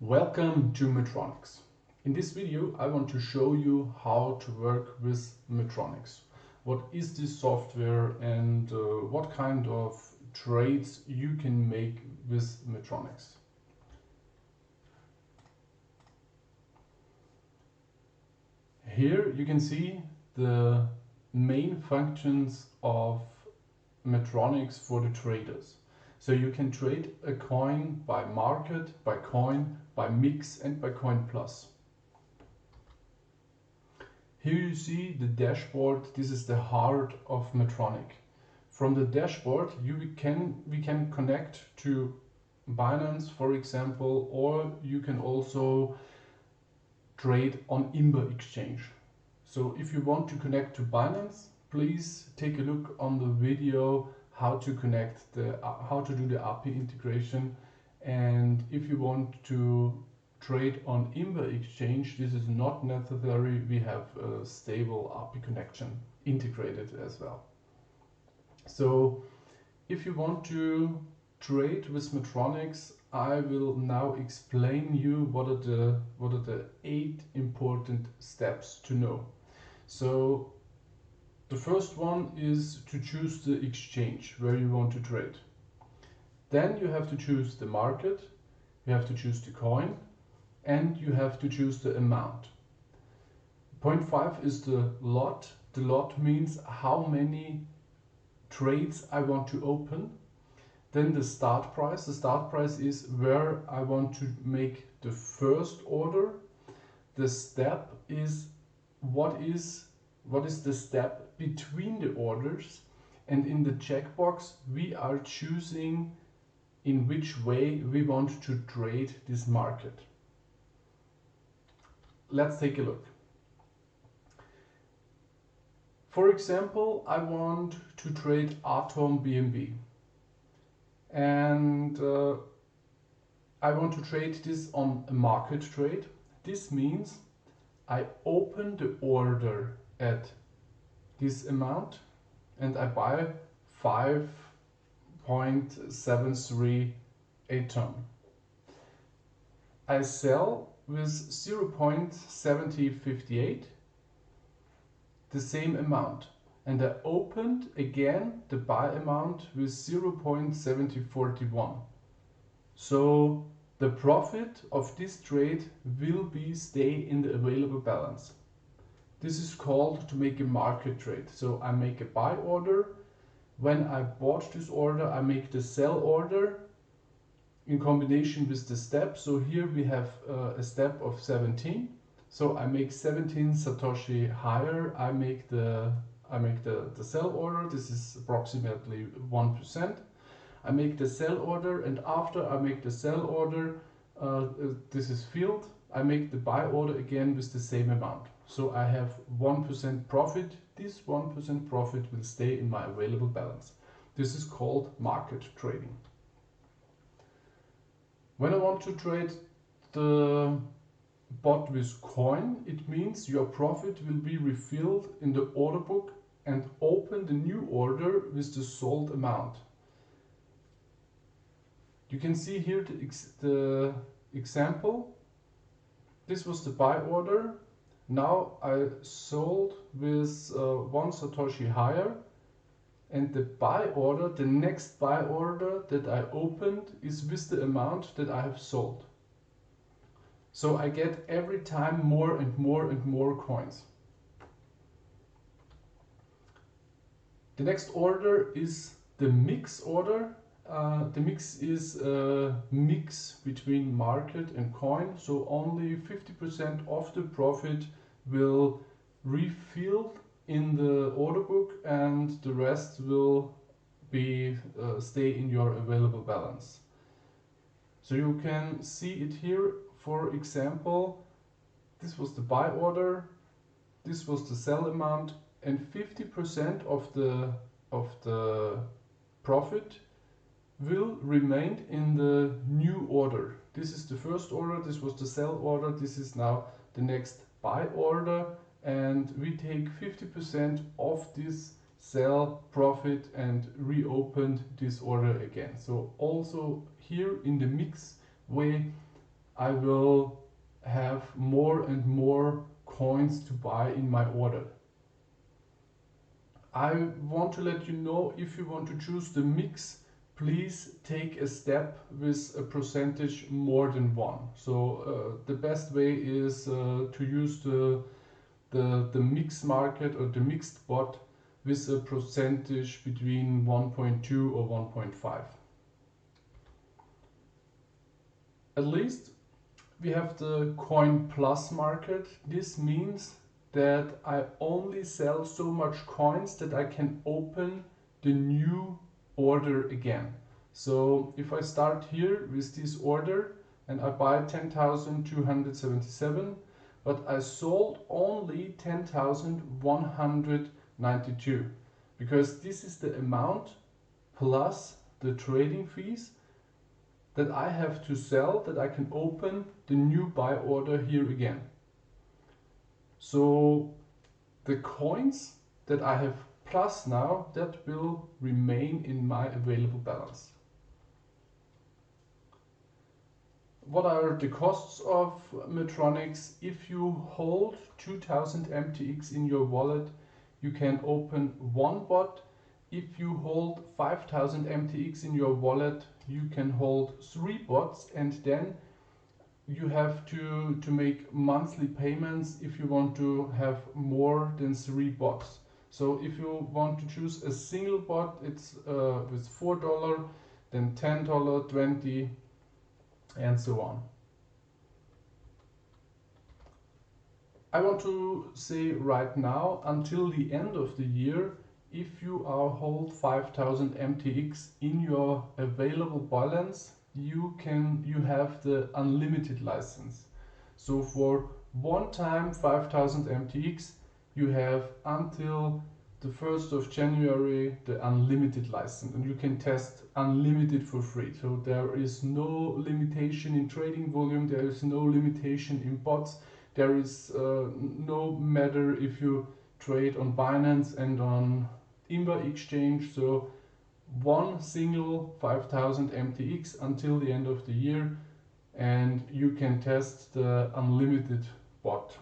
Welcome to Metronix. In this video I want to show you how to work with Metronix. What is this software and what kind of trades you can make with Metronix. Here you can see the main functions of Metronix for the traders. So you can trade a coin by market, by coin, by mix and by coin plus. Here you see the dashboard. This is the heart of Metronix. From the dashboard we can connect to Binance, for example, or you can also trade on Imba exchange. So if you want to connect to Binance, please take a look on the video how to connect how to do the API integration. And if you want to trade on Imba exchange, this is not necessary. We have a stable API connection integrated as well. So if you want to trade with Metronix, I will now explain you what are the 8 important steps to know. So the first one is to choose the exchange where you want to trade. Then you have to choose the market, you have to choose the coin, and you have to choose the amount. Point 5 is the lot. The lot means how many trades I want to open. Then the start price. The start price is where I want to make the first order. The step is what is the step between the orders, and in the checkbox we are choosing in which way we want to trade this market. Let's take a look. For example, I want to trade Atom BNB and I want to trade this on a market trade. This means I open the order at this amount and I buy 5.73 Atom. I sell with 0.7058 the same amount, and I opened again the buy amount with 0.7041. So the profit of this trade will stay in the available balance. This is called to make a market trade. So I make a buy order. When I bought this order, I make the sell order in combination with the step. So here we have a step of 17. So I make 17 Satoshi higher. I make the sell order. This is approximately 1%. I make the sell order, and after I make the sell order, this is filled. I make the buy order again with the same amount. So I have 1% profit. This 1% profit will stay in my available balance. This is called market trading. When I want to trade the bot with coin, it means your profit will be refilled in the order book and open the new order with the sold amount. You can see here the example. This was the buy order. Now I sold with 1 Satoshi higher, and the buy order, the next buy order that I opened is with the amount that I have sold. So I get every time more and more and more coins. The next order is the mix order. The mix is a mix between market and coin, so only 50% of the profit will refill in the order book and the rest will stay in your available balance. So you can see it here. For example, this was the buy order, this was the sell amount, and 50% of the profit will remain in the new order. This is the first order, this was the sell order, this is now the next buy order, and we take 50% of this sell profit and reopened this order again. So also here in the mix way I will have more and more coins to buy in my order. I want to let you know, if you want to choose the mix, please take a step with a percentage more than 1. So the best way is to use the mix market or the mixed bot with a percentage between 1.2 or 1.5. At least we have the coin plus market. This means that I only sell so much coins that I can open the new order again. So if I start here with this order and I buy 10,277, but I sold only 10,192, because this is the amount plus the trading fees that I have to sell, that I can open the new buy order here again. So the coins that I have plus now, that will remain in my available balance. What are the costs of Metronix? If you hold 2000 MTX in your wallet, you can open one bot. If you hold 5000 MTX in your wallet, you can hold 3 bots, and then you have to make monthly payments if you want to have more than 3 bots. So if you want to choose a single bot, it's with $4, then $10, $20, and so on. I want to say right now, until the end of the year, if you hold 5000 MTX in your available balance, you have the unlimited license. So for one time 5000 MTX, you have until the 1st of January the unlimited license, and you can test unlimited for free. So there is no limitation in trading volume, there is no limitation in bots, there is no matter if you trade on Binance and on Imba exchange. So one single 5000 MTX until the end of the year, and you can test the unlimited bot.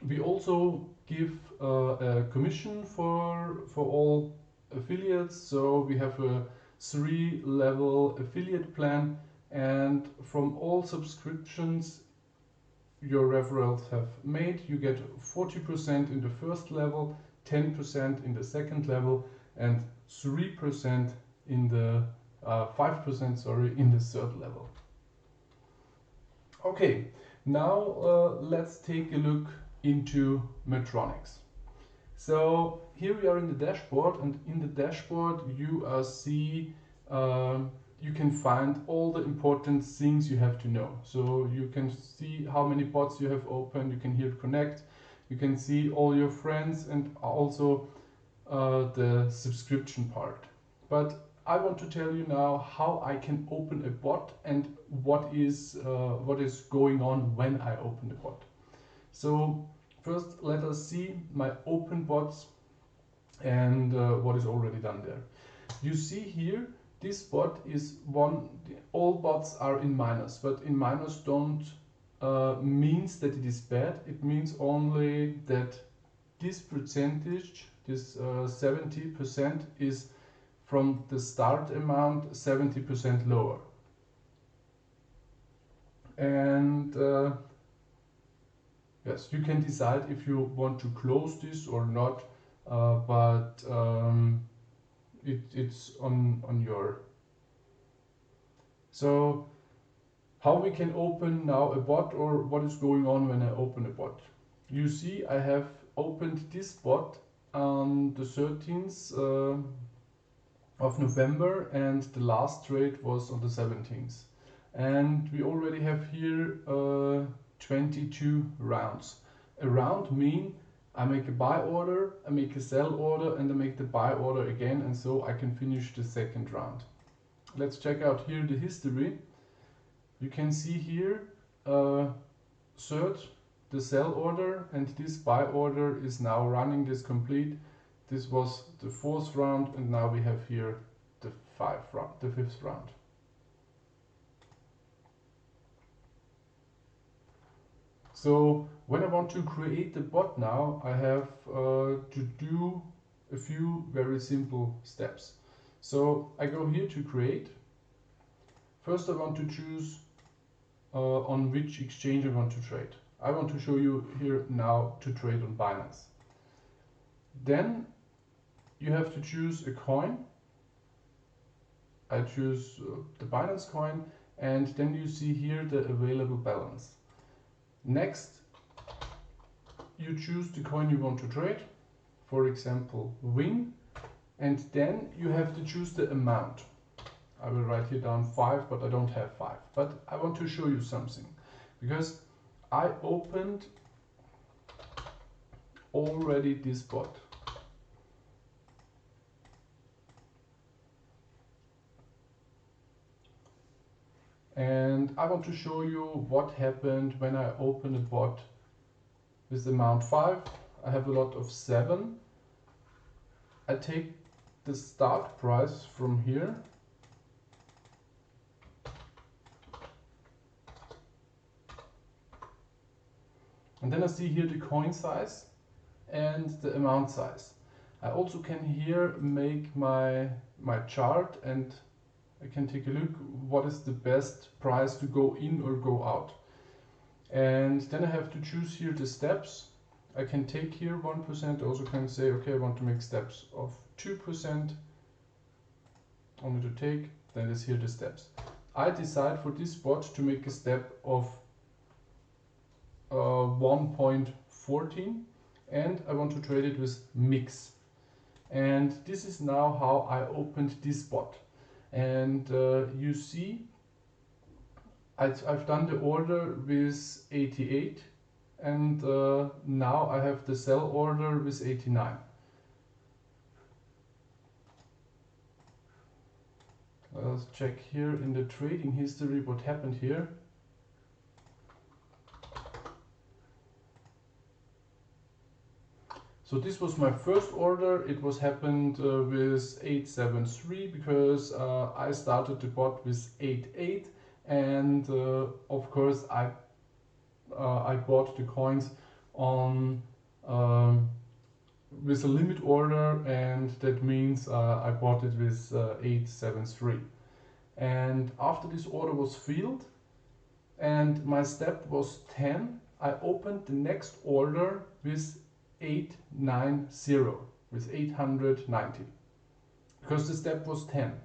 We also give a commission for all affiliates. So we have a 3-level affiliate plan, and from all subscriptions your referrals have made, you get 40% in the first level, 10% in the second level, and 3% in the 5% sorry, in the third level. Okay, now let's take a look into Metronix. So here we are in the dashboard, and in the dashboard you see you can find all the important things you have to know. So you can see how many bots you have opened, you can here connect, you can see all your friends, and also the subscription part. But I want to tell you now how I can open a bot and what is going on when I open the bot. So first let us see my open bots and what is already done there. You see here, this bot is all bots are in minus, but in minus don't means that it is bad. It means only that this percentage, this 70%, is from the start amount 70% lower. And yes, you can decide if you want to close this or not, but it's on your. So how we can open now a bot, or what is going on when I open a bot. You see I have opened this bot on the 13th of November, and the last trade was on the 17th. And we already have here 22 rounds. A round means I make a buy order, I make a sell order, and I make the buy order again, and so I can finish the second round. Let's check out here the history. You can see here third, the sell order, and this buy order is now running this complete. This was the 4th round, and now we have here the 5th round. So when I want to create the bot now, I have to do a few very simple steps. So I go here to create. First I want to choose on which exchange I want to trade. I want to show you here now to trade on Binance. Then you have to choose a coin. I choose the Binance coin, and then you see here the available balance. Next, you choose the coin you want to trade, for example WIN, and then you have to choose the amount. I will write here down 5, but I don't have 5. But I want to show you something, because I opened already this bot. And I want to show you what happened when I open a bot with amount 5. I have a lot of 7. I take the start price from here. And then I see here the coin size and the amount size. I also can here make my chart, and I can take a look what is the best price to go in or go out. And then I have to choose here the steps. I can take here 1%, I also can say, okay, I want to make steps of 2%, only to take, then is here the steps. I decide for this bot to make a step of 1.14, and I want to trade it with mix. And this is now how I opened this bot. And you see I've done the order with 88, and now I have the sell order with 89. Let's check here in the trading history what happened here. So this was my first order. It was happened with 873 because I started the bot with 88, and of course I bought the coins on with a limit order, and that means I bought it with 873. And after this order was filled and my step was 10, I opened the next order with 890, with 890, because the step was 10.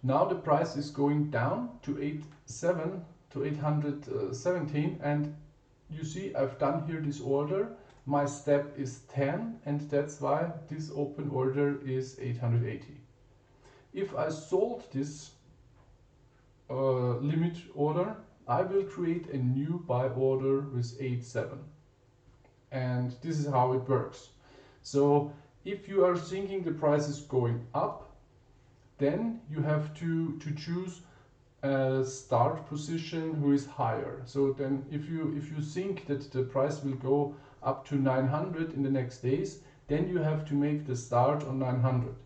Now the price is going down to 817, and you see I've done here this order. My step is 10, and that's why this open order is 880. If I sold this limit order, I will create a new buy order with 87. And this is how it works. So if you are thinking the price is going up, then you have to choose a start position who is higher. So then if you think that the price will go up to 900 in the next days, then you have to make the start on 900.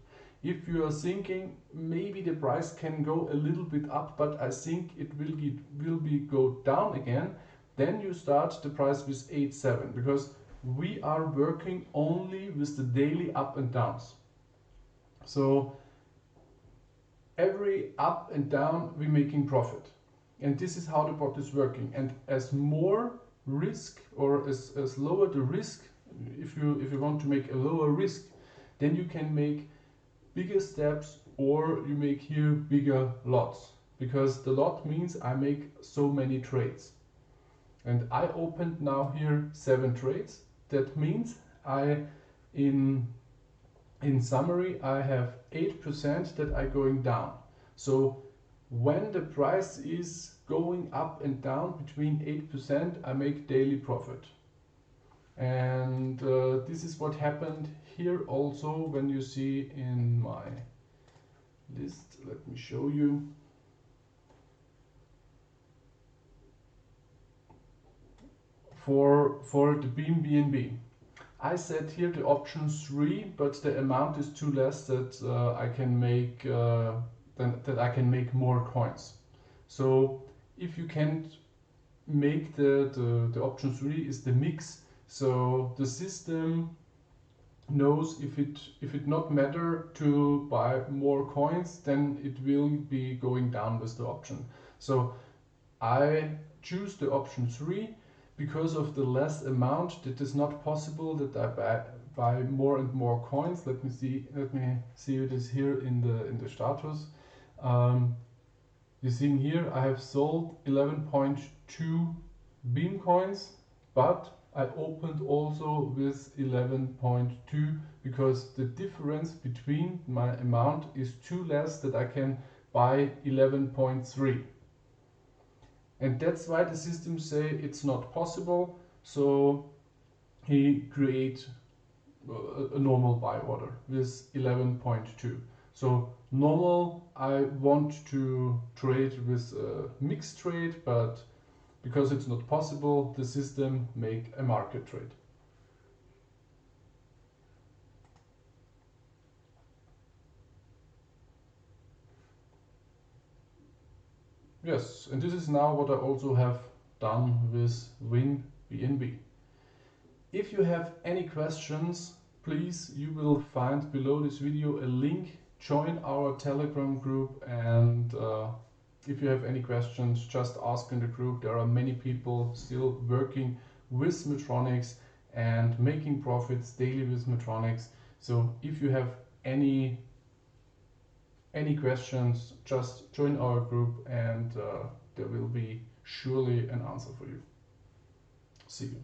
If you are thinking maybe the price can go a little bit up, but I think it will go down again, then you start the price with 87, because we are working only with the daily up and downs. So every up and down we're making profit, and this is how the bot is working. And as more risk, or as lower the risk, if you want to make a lower risk, then you can make bigger steps, or you make here bigger lots, because the lot means I make so many trades. And I opened now here 7 trades. That means in summary, I have 8% that are going down. So when the price is going up and down between 8%, I make daily profit. And this is what happened here also when you see in my list. Let me show you. For the BNB, I set here the option 3, but the amount is too less that I can make more coins. So if you can't make the option 3 is the mix. So the system knows if it not matter to buy more coins, then it will be going down with the option. So I choose the option 3 because of the less amount. That is not possible that I buy more and more coins. Let me see it is here in the status. You see here I have sold 11.2 beam coins, but I opened also with 11.2 because the difference between my amount is too less that I can buy 11.3. And that's why the system say it's not possible. So he create a normal buy order with 11.2. So normal, I want to trade with a mixed trade, but because it's not possible, the system make a market trade. Yes, and this is now what I also have done with Binance. If you have any questions, please, you will find below this video a link. Join our Telegram group, and if you have any questions, just ask in the group. There are many people still working with Metronix and making profits daily with Metronix. So if you have any questions, just join our group, and there will be surely an answer for you. See you.